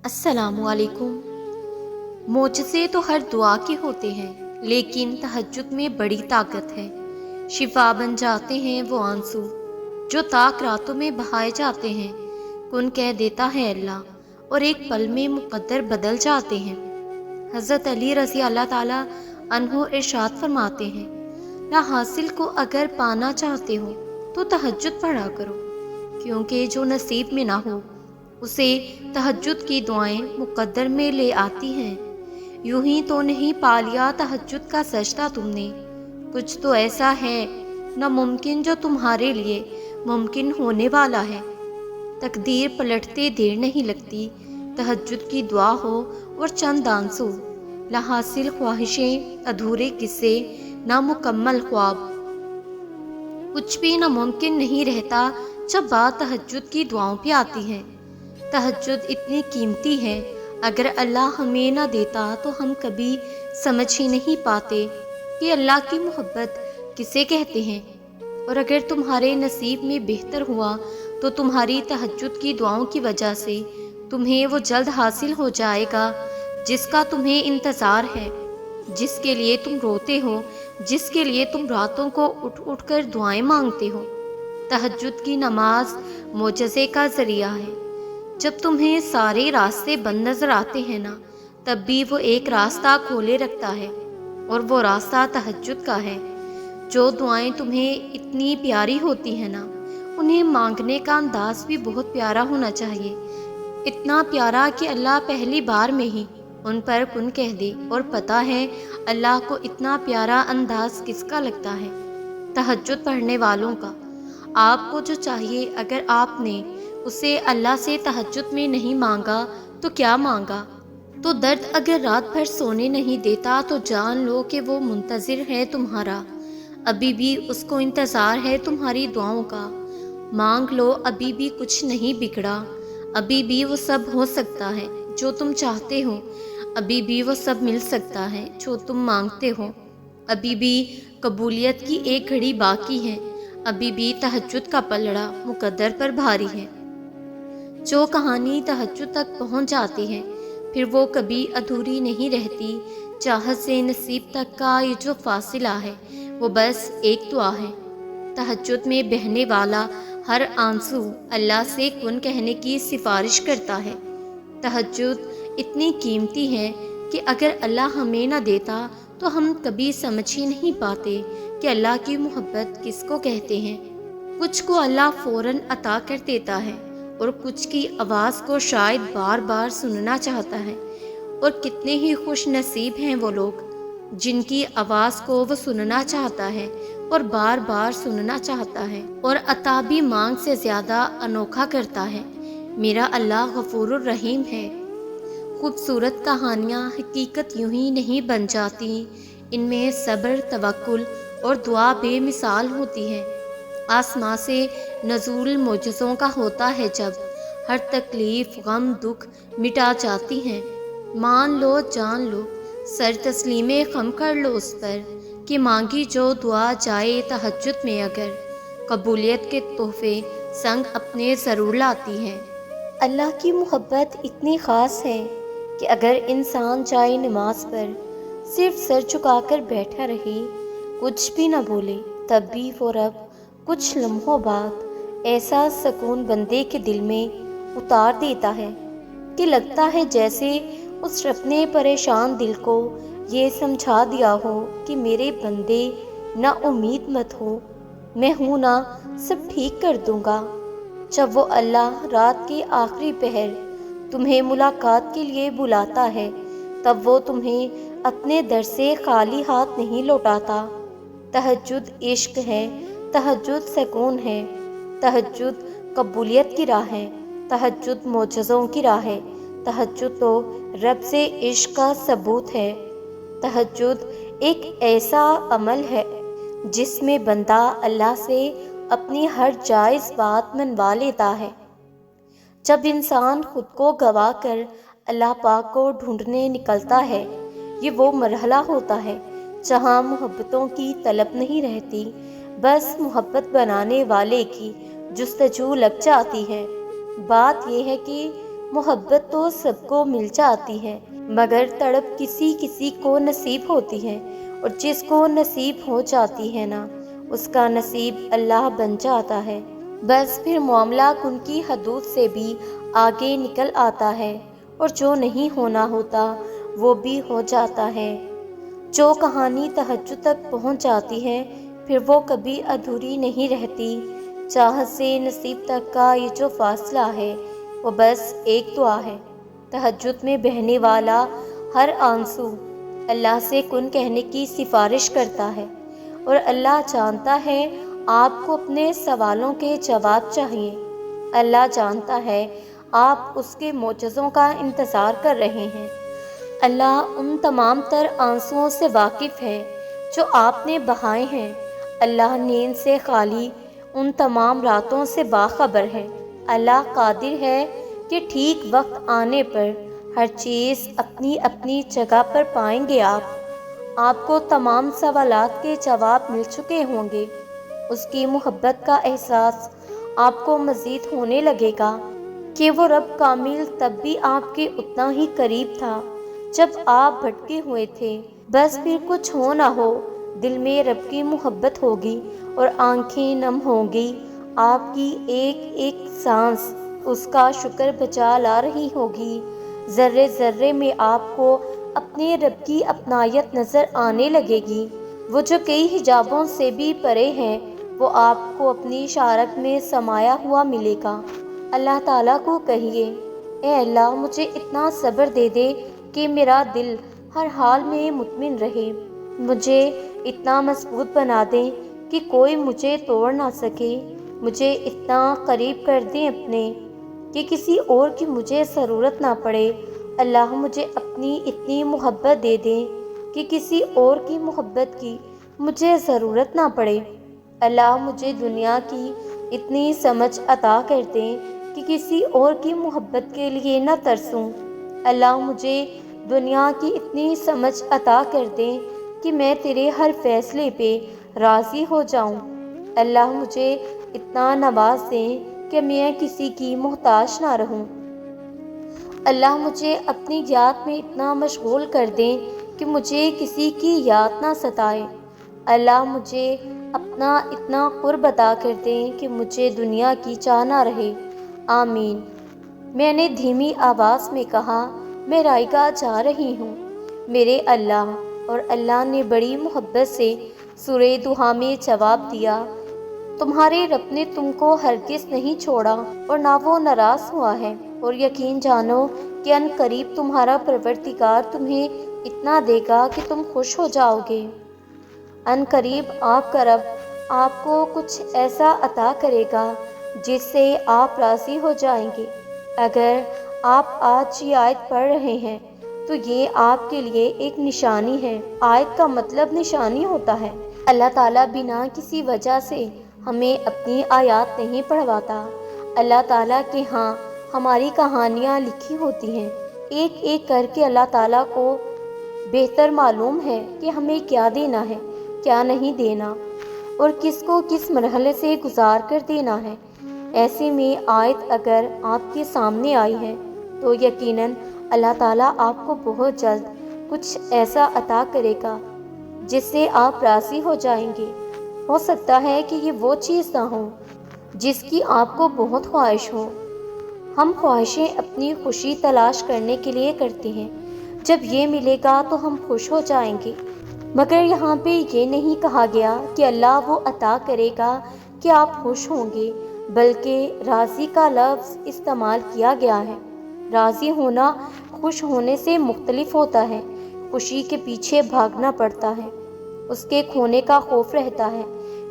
السلام علیکم۔ معجزے تو ہر دعا کے ہوتے ہیں، لیکن تہجد میں بڑی طاقت ہے۔ شفا بن جاتے ہیں وہ آنسو جو تاک راتوں میں بہائے جاتے ہیں۔ کن کہہ دیتا ہے اللہ اور ایک پل میں مقدر بدل جاتے ہیں۔ حضرت علی رضی اللہ تعالی عنہ ارشاد فرماتے ہیں، لا حاصل کو اگر پانا چاہتے ہو تو تہجد پڑھا کرو، کیونکہ جو نصیب میں نہ ہو اسے تہجد کی دعائیں مقدر میں لے آتی ہیں۔ یوں ہی تو نہیں پا لیا تہجد کا سجدہ تم نے، کچھ تو ایسا ہے ناممکن جو تمہارے لیے ممکن ہونے والا ہے۔ تقدیر پلٹتے دیر نہیں لگتی، تہجد کی دعا ہو اور چند آنسو، لا حاصل خواہشیں، ادھورے قصے، نامکمل خواب۔ کچھ بھی ناممکن نہیں رہتا جب بات تہجد کی دعاؤں پہ آتی ہے۔ تہجد اتنی قیمتی ہے، اگر اللہ ہمیں نہ دیتا تو ہم کبھی سمجھ ہی نہیں پاتے کہ اللہ کی محبت کسے کہتے ہیں۔ اور اگر تمہارے نصیب میں بہتر ہوا تو تمہاری تہجد کی دعاؤں کی وجہ سے تمہیں وہ جلد حاصل ہو جائے گا جس کا تمہیں انتظار ہے، جس کے لیے تم روتے ہو، جس کے لیے تم راتوں کو اٹھ اٹھ کر دعائیں مانگتے ہو۔ تہجد کی نماز معجزے کا ذریعہ ہے۔ جب تمہیں سارے راستے بند نظر آتے ہیں نا، تب بھی وہ ایک راستہ کھولے رکھتا ہے، اور وہ راستہ تہجد کا ہے۔ جو دعائیں تمہیں اتنی پیاری ہوتی ہیں نا، انہیں مانگنے کا انداز بھی بہت پیارا ہونا چاہیے، اتنا پیارا کہ اللہ پہلی بار میں ہی ان پر کن کہہ دے۔ اور پتہ ہے اللہ کو اتنا پیارا انداز کس کا لگتا ہے؟ تہجد پڑھنے والوں کا۔ آپ کو جو چاہیے، اگر آپ نے اسے اللہ سے تہجد میں نہیں مانگا تو کیا مانگا؟ تو درد اگر رات بھر سونے نہیں دیتا تو جان لو کہ وہ منتظر ہے تمہارا، ابھی بھی اس کو انتظار ہے تمہاری دعاؤں کا۔ مانگ لو، ابھی بھی کچھ نہیں بگڑا، ابھی بھی وہ سب ہو سکتا ہے جو تم چاہتے ہو، ابھی بھی وہ سب مل سکتا ہے جو تم مانگتے ہو، ابھی بھی قبولیت کی ایک گھڑی باقی ہے، ابھی بھی تہجد کا پلڑا مقدر پر بھاری ہے۔ جو کہانی تہجد تک پہنچ جاتی ہے پھر وہ کبھی ادھوری نہیں رہتی۔ چاہت سے نصیب تک کا یہ جو فاصلہ ہے وہ بس ایک دعا ہے۔ تہجد میں بہنے والا ہر آنسو اللہ سے کن کہنے کی سفارش کرتا ہے۔ تہجد اتنی قیمتی ہے کہ اگر اللہ ہمیں نہ دیتا تو ہم کبھی سمجھ ہی نہیں پاتے کہ اللہ کی محبت کس کو کہتے ہیں۔ کچھ کو اللہ فوراً عطا کر دیتا ہے، اور کچھ کی آواز کو شاید بار بار سننا چاہتا ہے۔ اور کتنے ہی خوش نصیب ہیں وہ لوگ جن کی آواز کو وہ سننا چاہتا ہے اور بار بار سننا چاہتا ہے، اور عطا بھی مانگ سے زیادہ انوکھا کرتا ہے۔ میرا اللہ غفور الرحیم ہے۔ خوبصورت کہانیاں حقیقت یوں ہی نہیں بن جاتی، ان میں صبر، توکل اور دعا بے مثال ہوتی ہے۔ آسمان سے نزول معجزوں کا ہوتا ہے جب ہر تکلیف، غم، دکھ مٹا جاتی ہیں۔ مان لو، جان لو، سر تسلیم خم کر لو اس پر کہ مانگی جو دعا جائے تہجد میں اگر، قبولیت کے تحفے سنگ اپنے ضرور لاتی ہے۔ اللہ کی محبت اتنی خاص ہے کہ اگر انسان جائے نماز پر صرف سر جھکا کر بیٹھا رہے، کچھ بھی نہ بولے، تب بھی وہ رب کچھ لمحوں بعد ایسا سکون بندے کے دل میں اتار دیتا ہے کہ لگتا ہے جیسے اس رب نے پریشان دل کو یہ سمجھا دیا ہو کہ میرے بندے نا امید مت ہو، میں ہوں نا، سب ٹھیک کر دوں گا۔ جب وہ اللہ رات کے آخری پہر تمہیں ملاقات کے لیے بلاتا ہے، تب وہ تمہیں اپنے در سے خالی ہاتھ نہیں لوٹاتا۔ تہجد عشق ہے، تہجد سکون ہے، تہجد قبولیت کی راہ ہے، تہجد معجزوں کی راہ ہے، تہجد تو رب سے عشق کا ثبوت ہے۔ تہجد ایک ایسا عمل ہے جس میں بندہ اللہ سے اپنی ہر جائز بات منوا لیتا ہے۔ جب انسان خود کو گوا کر اللہ پاک کو ڈھونڈنے نکلتا ہے، یہ وہ مرحلہ ہوتا ہے جہاں محبتوں کی طلب نہیں رہتی، بس محبت بنانے والے کی جستجو لگ جاتی ہے۔ بات یہ ہے کہ محبت تو سب کو مل جاتی ہے، مگر تڑپ کسی کسی کو نصیب ہوتی ہے، اور جس کو نصیب ہو جاتی ہے نا، اس کا نصیب اللہ بن جاتا ہے۔ بس پھر معاملہ ان کی حدود سے بھی آگے نکل آتا ہے، اور جو نہیں ہونا ہوتا وہ بھی ہو جاتا ہے۔ جو کہانی تہجد تک پہنچ جاتی ہے پھر وہ کبھی ادھوری نہیں رہتی۔ چاہت سے نصیب تک کا یہ جو فاصلہ ہے وہ بس ایک دعا ہے۔ تہجد میں بہنے والا ہر آنسو اللہ سے کن کہنے کی سفارش کرتا ہے، اور اللہ جانتا ہے آپ کو اپنے سوالوں کے جواب چاہیے۔ اللہ جانتا ہے آپ اس کے معجزوں کا انتظار کر رہے ہیں۔ اللہ ان تمام تر آنسوؤں سے واقف ہے جو آپ نے بہائے ہیں۔ اللہ نیند سے خالی ان تمام راتوں سے باخبر ہے۔ اللہ قادر ہے کہ ٹھیک وقت آنے پر ہر چیز اپنی اپنی جگہ پر پائیں گے۔ آپ کو تمام سوالات کے جواب مل چکے ہوں گے۔ اس کی محبت کا احساس آپ کو مزید ہونے لگے گا کہ وہ رب کامل تب بھی آپ کے اتنا ہی قریب تھا جب آپ بھٹکے ہوئے تھے۔ بس پھر کچھ ہو نہ ہو، دل میں رب کی محبت ہوگی اور آنکھیں نم ہوں گی۔ آپ کی ایک ایک سانس اس کا شکر بجا لا رہی ہوگی۔ ذرے ذرے میں آپ کو اپنے رب کی اپنائیت نظر آنے لگے گی۔ وہ جو کئی حجابوں سے بھی پرے ہیں وہ آپ کو اپنی شارک میں سمایا ہوا ملے گا۔ اللہ تعالیٰ کو کہیے، اے اللہ مجھے اتنا صبر دے دے کہ میرا دل ہر حال میں مطمئن رہے۔ مجھے اتنا مضبوط بنا دیں کہ کوئی مجھے توڑ نہ سکے۔ مجھے اتنا قریب کر دیں اپنے کہ کسی اور کی مجھے ضرورت نہ پڑے۔ اللہ مجھے اپنی اتنی محبت دے دیں کہ کسی اور کی محبت کی مجھے ضرورت نہ پڑے۔ اللہ مجھے دنیا کی اتنی سمجھ عطا کر دیں کہ کسی اور کی محبت کے لیے نہ ترسوں۔ اللہ مجھے دنیا کی اتنی سمجھ عطا کر دیں کہ میں تیرے ہر فیصلے پہ راضی ہو جاؤں۔ اللہ مجھے اتنا نواز دیں کہ میں کسی کی محتاج نہ رہوں۔ اللہ مجھے اپنی یاد میں اتنا مشغول کر دیں کہ مجھے کسی کی یاد نہ ستائے۔ اللہ مجھے اپنا اتنا قرب عطا کر دیں کہ مجھے دنیا کی چاہ نہ رہے۔ آمین۔ میں نے دھیمی آواز میں کہا، میں رائے گاہ جا رہی ہوں میرے اللہ، اور اللہ نے بڑی محبت سے سورہ دہا میں جواب دیا، تمہارے رب نے تم کو ہرگز نہیں چھوڑا اور نہ وہ ناراض ہوا ہے، اور یقین جانو کہ ان قریب تمہارا پروردگار تمہیں اتنا دے گا کہ تم خوش ہو جاؤ گے۔ ان قریب آپ کا رب آپ کو کچھ ایسا عطا کرے گا جس سے آپ راضی ہو جائیں گے۔ اگر آپ آج یہ آیت پڑھ رہے ہیں تو یہ آپ کے لیے ایک نشانی ہے۔ آیت کا مطلب نشانی ہوتا ہے۔ اللہ تعالیٰ بنا کسی وجہ سے ہمیں اپنی آیات نہیں پڑھواتا۔ اللہ تعالیٰ کے ہاں ہماری کہانیاں لکھی ہوتی ہیں۔ ایک ایک کر کے اللہ تعالیٰ کو بہتر معلوم ہے کہ ہمیں کیا دینا ہے، کیا نہیں دینا، اور کس کو کس مرحلے سے گزار کر دینا ہے۔ ایسے میں آیت اگر آپ کے سامنے آئی ہے تو یقیناً اللہ تعالیٰ آپ کو بہت جلد کچھ ایسا عطا کرے گا جس سے آپ راضی ہو جائیں گے۔ ہو سکتا ہے کہ یہ وہ چیز نہ ہو جس کی آپ کو بہت خواہش ہو۔ ہم خواہشیں اپنی خوشی تلاش کرنے کے لیے کرتے ہیں۔ جب یہ ملے گا تو ہم خوش ہو جائیں گے، مگر یہاں پہ یہ نہیں کہا گیا کہ اللہ وہ عطا کرے گا کہ آپ خوش ہوں گے، بلکہ راضی کا لفظ استعمال کیا گیا ہے۔ راضی ہونا خوش ہونے سے مختلف ہوتا ہے۔ خوشی کے پیچھے بھاگنا پڑتا ہے، اس کے کھونے کا خوف رہتا ہے۔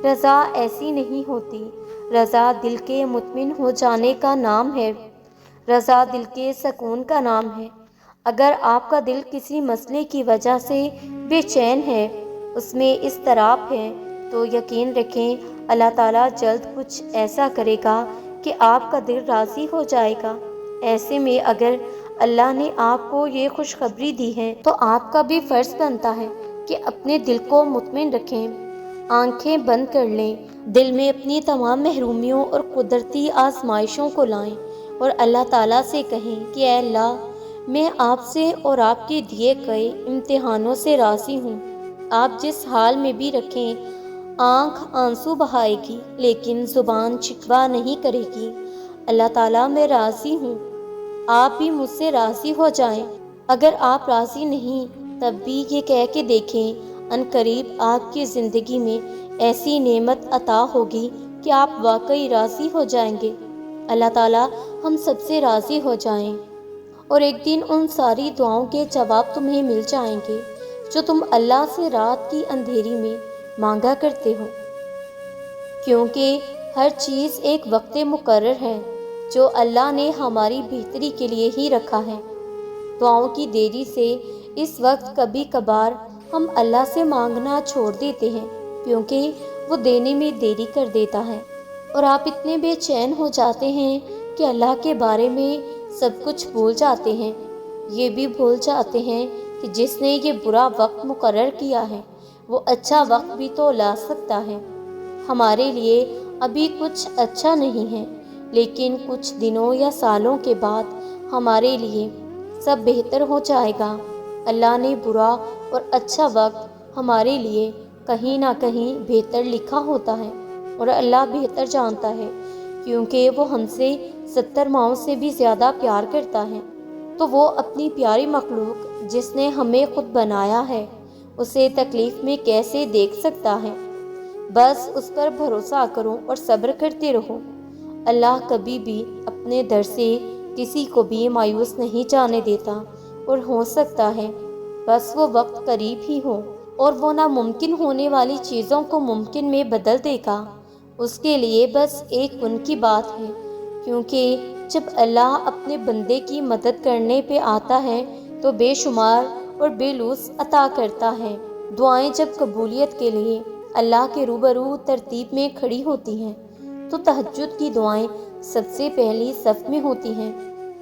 رضا ایسی نہیں ہوتی۔ رضا دل کے مطمئن ہو جانے کا نام ہے۔ رضا دل کے سکون کا نام ہے۔ اگر آپ کا دل کسی مسئلے کی وجہ سے بے چین ہے، اس میں اضطراب ہے، تو یقین رکھیں اللہ تعالیٰ جلد کچھ ایسا کرے گا کہ آپ کا دل راضی ہو جائے گا۔ ایسے میں اگر اللہ نے آپ کو یہ خوشخبری دی ہے تو آپ کا بھی فرض بنتا ہے کہ اپنے دل کو مطمئن رکھیں، آنکھیں بند کر لیں، دل میں اپنی تمام محرومیوں اور قدرتی آزمائشوں کو لائیں اور اللہ تعالیٰ سے کہیں کہ اے اللہ، میں آپ سے اور آپ کے دیے گئے امتحانوں سے راضی ہوں۔ آپ جس حال میں بھی رکھیں، آنکھ آنسو بہائے گی لیکن زبان شکوہ نہیں کرے گی۔ اللہ تعالیٰ، میں راضی ہوں، آپ بھی مجھ سے راضی ہو جائیں۔ اگر آپ راضی نہیں تب بھی یہ کہہ کے دیکھیں، عنقریب آپ کی زندگی میں ایسی نعمت عطا ہوگی کہ آپ واقعی راضی ہو جائیں گے۔ اللہ تعالیٰ ہم سب سے راضی ہو جائیں، اور ایک دن ان ساری دعاؤں کے جواب تمہیں مل جائیں گے جو تم اللہ سے رات کی اندھیری میں مانگا کرتے ہو، کیونکہ ہر چیز ایک وقت مقرر ہے جو اللہ نے ہماری بہتری کے لیے ہی رکھا ہے۔ دعاؤں کی دیری سے اس وقت کبھی کبھار ہم اللہ سے مانگنا چھوڑ دیتے ہیں کیونکہ وہ دینے میں دیری کر دیتا ہے، اور آپ اتنے بے چین ہو جاتے ہیں کہ اللہ کے بارے میں سب کچھ بھول جاتے ہیں۔ یہ بھی بھول جاتے ہیں کہ جس نے یہ برا وقت مقرر کیا ہے وہ اچھا وقت بھی تو لا سکتا ہے۔ ہمارے لیے ابھی کچھ اچھا نہیں ہے، لیکن کچھ دنوں یا سالوں کے بعد ہمارے لیے سب بہتر ہو جائے گا۔ اللہ نے برا اور اچھا وقت ہمارے لیے کہیں نہ کہیں بہتر لکھا ہوتا ہے، اور اللہ بہتر جانتا ہے کیونکہ وہ ہم سے 70 ماؤں سے بھی زیادہ پیار کرتا ہے۔ تو وہ اپنی پیاری مخلوق جس نے ہمیں خود بنایا ہے اسے تکلیف میں کیسے دیکھ سکتا ہے؟ بس اس پر بھروسہ کرو اور صبر کرتے رہو۔ اللہ کبھی بھی اپنے در سے کسی کو بھی مایوس نہیں جانے دیتا، اور ہو سکتا ہے بس وہ وقت قریب ہی ہو اور وہ ناممکن ہونے والی چیزوں کو ممکن میں بدل دے گا۔ اس کے لیے بس ایک ان کی بات ہے، کیونکہ جب اللہ اپنے بندے کی مدد کرنے پہ آتا ہے تو بے شمار اور بے لوث عطا کرتا ہے۔ دعائیں جب قبولیت کے لیے اللہ کے روبرو ترتیب میں کھڑی ہوتی ہیں تو تہجد کی دعائیں سب سے پہلی صف میں ہوتی ہیں،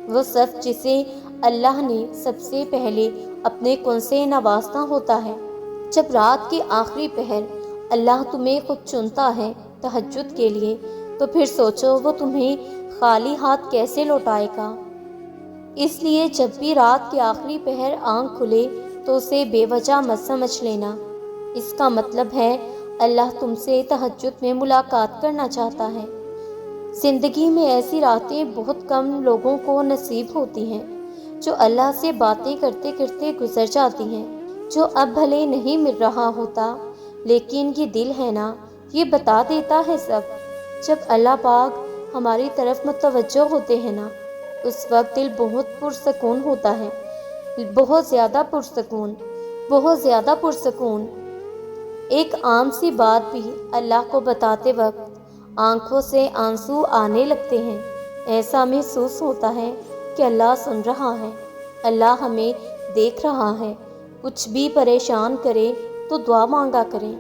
وہ صف جسے اللہ نے سب سے پہلے اپنے کن سے نوازنا ہوتا ہے۔ جب رات کے آخری پہر اللہ تمہیں خود چنتا ہے تہجد کے لیے، تو پھر سوچو وہ تمہیں خالی ہاتھ کیسے لوٹائے گا۔ اس لیے جب بھی رات کے آخری پہر آنکھ کھلے تو اسے بے وجہ مت سمجھ لینا۔ اس کا مطلب ہے اللہ تم سے تہجد میں ملاقات کرنا چاہتا ہے۔ زندگی میں ایسی راتیں بہت کم لوگوں کو نصیب ہوتی ہیں جو اللہ سے باتیں کرتے کرتے گزر جاتی ہیں، جو اب بھلے نہیں مل رہا ہوتا لیکن یہ دل ہے نا، یہ بتا دیتا ہے سب۔ جب اللہ پاک ہماری طرف متوجہ ہوتے ہیں نا، اس وقت دل بہت پرسکون ہوتا ہے، بہت زیادہ پرسکون، بہت زیادہ پرسکون۔ ایک عام سی بات بھی اللہ کو بتاتے وقت آنکھوں سے آنسو آنے لگتے ہیں۔ ایسا محسوس ہوتا ہے کہ اللہ سن رہا ہے، اللہ ہمیں دیکھ رہا ہے۔ کچھ بھی پریشان کرے تو دعا مانگا کریں،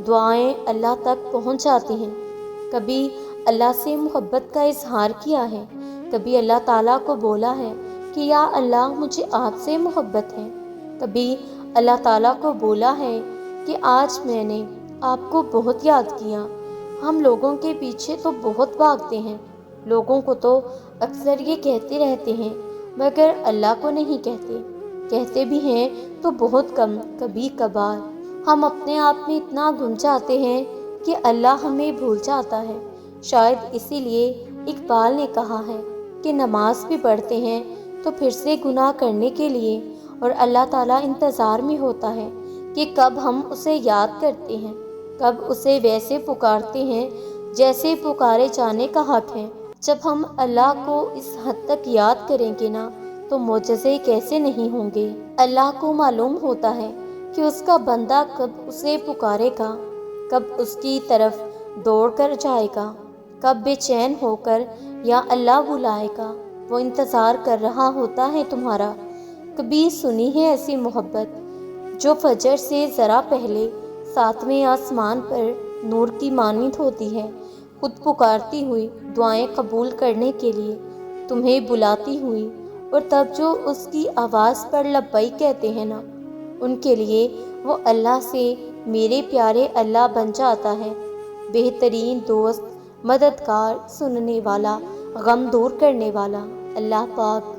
دعائیں اللہ تک پہنچ جاتی ہیں۔ کبھی اللہ سے محبت کا اظہار کیا ہے، کبھی اللہ تعالیٰ کو بولا ہے کہ یا اللہ مجھے آپ سے محبت ہے، کبھی اللہ تعالیٰ کو بولا ہے کہ آج میں نے آپ کو بہت یاد کیا۔ ہم لوگوں کے پیچھے تو بہت بھاگتے ہیں، لوگوں کو تو اکثر یہ کہتے رہتے ہیں مگر اللہ کو نہیں کہتے، کہتے بھی ہیں تو بہت کم، کبھی کبھار۔ ہم اپنے آپ میں اتنا گم جاتے ہیں کہ اللہ ہمیں بھول جاتا ہے۔ شاید اسی لیے اقبال نے کہا ہے کہ نماز بھی پڑھتے ہیں تو پھر سے گناہ کرنے کے لیے، اور اللہ تعالیٰ انتظار میں ہوتا ہے کہ کب ہم اسے یاد کرتے ہیں، کب اسے ویسے پکارتے ہیں جیسے پکارے جانے کا حق ہے۔ جب ہم اللہ کو اس حد تک یاد کریں گے نا تو معجزے کیسے نہیں ہوں گے۔ اللہ کو معلوم ہوتا ہے کہ اس کا بندہ کب اسے پکارے گا، کب اس کی طرف دوڑ کر جائے گا، کب بے چین ہو کر یا اللہ بلائے گا۔ وہ انتظار کر رہا ہوتا ہے تمہارا۔ کبھی سنی ہے ایسی محبت جو فجر سے ذرا پہلے 7ویں آسمان پر نور کی مانند ہوتی ہے، خود پکارتی ہوئی دعائیں قبول کرنے کے لیے تمہیں بلاتی ہوئی، اور تب جو اس کی آواز پر لبیک کہتے ہیں نا، ان کے لیے وہ اللہ سے میرے پیارے اللہ بن جاتا ہے، بہترین دوست، مددگار، سننے والا، غم دور کرنے والا اللہ پاک